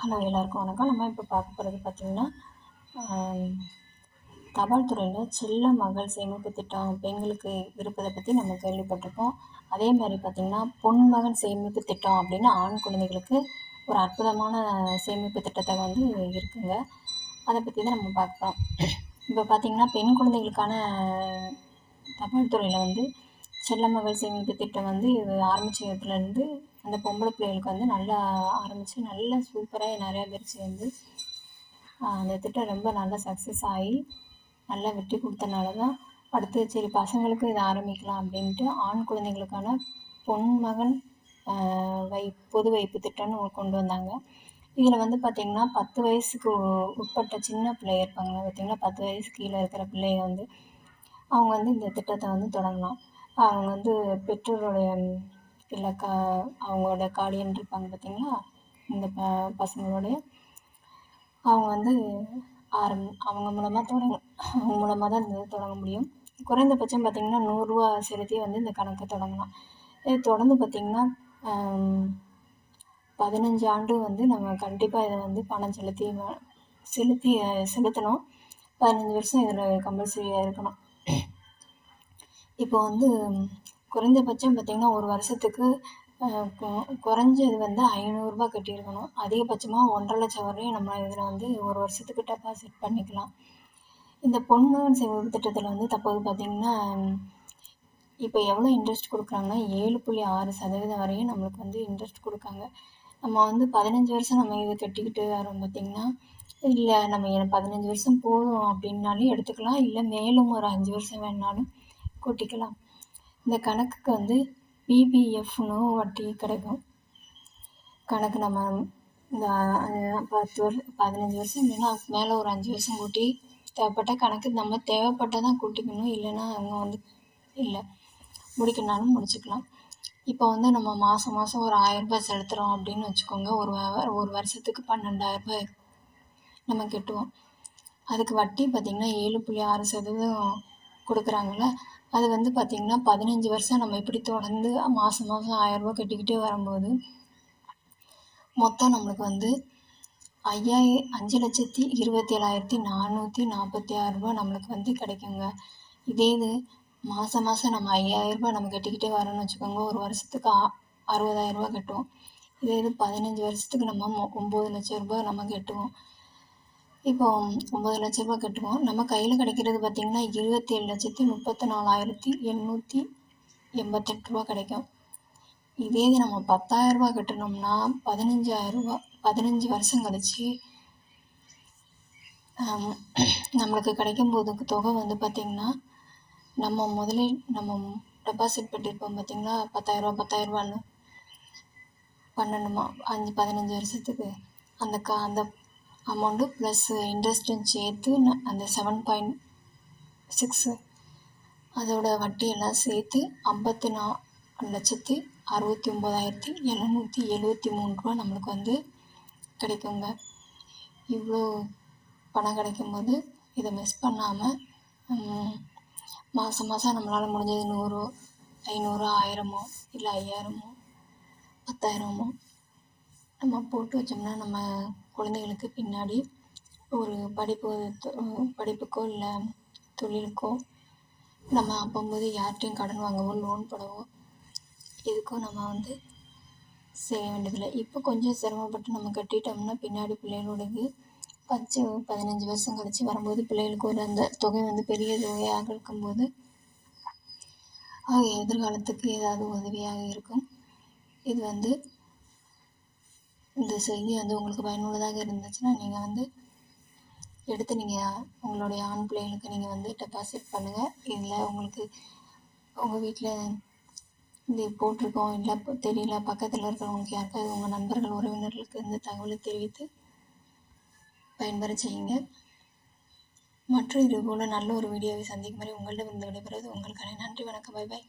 Hello எல்லாருக்கும் வணக்கம். நம்ம இப்போ பார்க்க போகிறது பார்த்திங்கன்னா, தபால் துறையில் செல்ல மகள் சேமிப்பு திட்டம் பெண்களுக்கு இருப்பதை பற்றி நம்ம கேள்விப்பட்டிருக்கோம். அதே மாதிரி பார்த்திங்கன்னா, பொன்மகன் சேமிப்பு திட்டம் அப்படின்னு ஆண் குழந்தைகளுக்கு ஒரு அற்புதமான சேமிப்பு திட்டத்தை வந்து இருக்குங்க. அதை பற்றி தான் நம்ம பார்க்கலாம். இப்போ பார்த்திங்கன்னா, பெண் குழந்தைகளுக்கான தபால் துறையில் வந்து செல்ல மகள் சேமிப்பு திட்டம் வந்து இது ஆரம்பிச்சதுலேருந்து அந்த பொம்பளை பிள்ளைகளுக்கு வந்து நல்லா ஆரம்பித்து நல்லா சூப்பராக நிறையா பேர் சேர்ந்து அந்த திட்டம் ரொம்ப நல்லா சக்ஸஸ் ஆகி நல்லா வெற்றி கொடுத்தனால தான் அடுத்து சரி பசங்களுக்கும் இதை ஆரம்பிக்கலாம் அப்படின்ட்டு ஆண் குழந்தைகளுக்கான பொன்மகன் பொது வைப்பு திட்டம்னு கொண்டு வந்தாங்க. இதில் வந்து பார்த்திங்கன்னா 10 வயசுக்கு உட்பட்ட சின்ன பிள்ளைங்க இருப்பாங்க பார்த்திங்கன்னா, 10 வயசு கீழே இருக்கிற பிள்ளைங்க வந்து அவங்க வந்து இந்த திட்டத்தை வந்து தொடங்கலாம். அவங்க வந்து பெற்றோருடைய இல்லை அவங்களோட கார்டியன் இருப்பாங்க பார்த்திங்களா, இந்த பசங்களுடைய அவங்க வந்து அவங்க மூலமாக தான் இந்த தொடங்க முடியும். குறைந்தபட்சம் பார்த்திங்கன்னா ரூ. 100 செலுத்தி வந்து இந்த கணக்கை தொடங்கலாம். இது தொடர்ந்து பார்த்திங்கன்னா 15 ஆண்டு வந்து நம்ம கண்டிப்பாக இதை வந்து பணம் செலுத்தணும். 15 வருஷம் இதில் கம்பல்சரியாக இருக்கணும். இப்போ வந்து குறைந்தபட்சம் பார்த்திங்கன்னா ஒரு வருஷத்துக்கு குறைஞ்சது வந்து ரூ. 500 கட்டியிருக்கணும். அதிகபட்சமாக 1,50,000 வரையும் நம்ம இதில் வந்து ஒரு வருஷத்துக்கு டெபாசிட் பண்ணிக்கலாம். இந்த பொன்மகன் சேமிப்பு திட்டத்தில் வந்து தற்போது பார்த்திங்கன்னா இப்போ எவ்வளோ இன்ட்ரெஸ்ட் கொடுக்குறாங்கன்னா 7.6% வரையும் நம்மளுக்கு வந்து இன்ட்ரெஸ்ட் கொடுக்காங்க. நம்ம வந்து 15 வருஷம் நம்ம இதை கட்டிக்கிட்டு வரோம் பார்த்திங்கன்னா, இல்லை நம்ம 15 வருஷம் போதும் அப்படின்னாலும் எடுத்துக்கலாம், இல்லை மேலும் ஒரு 5 வருஷம் வேணுனாலும் கூட்டிக்கலாம். இந்த கணக்குக்கு வந்து பிபிஎஃப்னு வட்டி கிடைக்கும். கணக்கு நம்ம இந்த 15 வருஷம் இல்லைன்னா மேலே ஒரு 5 வருஷம் கூட்டி தேவைப்பட்ட கணக்கு நம்ம தேவைப்பட்டால் தான் கூட்டிக்கணும், இல்லைன்னா அவங்க வந்து இல்லை முடிக்கணுனாலும் முடிச்சுக்கலாம். இப்போ வந்து நம்ம மாதம் ஒரு 1000 செலுத்துகிறோம் அப்படின்னு வச்சுக்கோங்க. ஒரு வருஷத்துக்கு 12,000 நம்ம கட்டுவோம். அதுக்கு வட்டி பார்த்திங்கன்னா 7.6% கொடுக்குறாங்கள்ல, அது வந்து பார்த்திங்கன்னா 15 வருஷம் நம்ம இப்படி தொடர்ந்து மாதம் 1000 கட்டிக்கிட்டே வரும்போது மொத்தம் நம்மளுக்கு வந்து 5,27,446 நம்மளுக்கு வந்து கிடைக்குங்க. இதே இது மாதம் நம்ம 5,000 நம்ம கட்டிக்கிட்டே வரோம்னு வச்சுக்கோங்க. ஒரு வருஷத்துக்கு 60,000 கட்டுவோம். இதே இது 15 வருஷத்துக்கு நம்ம 9 லட்சம் ரூபாய் நம்ம கட்டுவோம். இப்போ 9 லட்ச ரூபாய் கட்டுவோம். நம்ம கையில் கிடைக்கிறது பார்த்திங்கன்னா 27,34,888 கிடைக்கும். இதே இது நம்ம 10,000 கட்டணும்னா 15 வருஷம் கழிச்சு நம்மளுக்கு கிடைக்கும் போது தொகை வந்து பார்த்திங்கன்னா நம்ம டெபாசிட் பண்ணியிருப்போம் பார்த்திங்களா 10,000 பண்ணணுமா 15 வருஷத்துக்கு அந்த அமௌண்ட்டு ப்ளஸ் இன்ட்ரெஸ்ட்டும் சேர்த்து அந்த 7.6 அதோட வட்டியெல்லாம் சேர்த்து 54,69,773 நம்மளுக்கு வந்து கிடைக்குங்க. இவ்வளோ பணம் கிடைக்கும்போது இதை மிஸ் பண்ணாமல் மாதம் நம்மளால் முடிஞ்சது 100, 500, 1000 இல்லை 5000, 10,000 நம்ம போட்டு வச்சோம்னா நம்ம குழந்தைகளுக்கு பின்னாடி ஒரு படிப்புக்கோ இல்லை தொழிலுக்கோ நம்ம அப்போம்போது யார்கிட்டையும் கடன் வாங்கவோ லோன் போடவோ எதுக்கும் நம்ம வந்து செய்ய வேண்டியதில்லை. இப்போ கொஞ்சம் சிரமப்பட்டு நம்ம கட்டிட்டோம்னா பின்னாடி பிள்ளைகளுக்கு 15 வருஷம் கழிச்சு வரும்போது பிள்ளைகளுக்கு ஒரு அந்த தொகை வந்து பெரிய தொகையாக இருக்கும்போது எதிர்காலத்துக்கு ஏதாவது உதவியாக இருக்கும். இது வந்து இந்த செய்தி வந்து உங்களுக்கு பயனுள்ளதாக இருந்துச்சுன்னா நீங்கள் வந்து எடுத்து நீங்கள் உங்களுடைய ஆண் பிள்ளைகளுக்கு நீங்கள் வந்து டெபாசிட் பண்ணுங்கள். இதில் உங்களுக்கு உங்கள் வீட்டில் இது போட்டிருக்கோம் இல்லை தெரியல, பக்கத்தில் இருக்கிறவங்களுக்கு யாருக்காவது உங்கள் நண்பர்கள் உறவினர்களுக்கு இந்த தகவலை தெரிவித்து பயன்பெற செய்யுங்க. மற்றும் இதுபோல் நல்ல ஒரு வீடியோவை சந்திக்கும் வரை உங்களிடம் இருந்து விடைபெறுவது உங்களுக்கான நன்றி, வணக்கம், பை பாய்.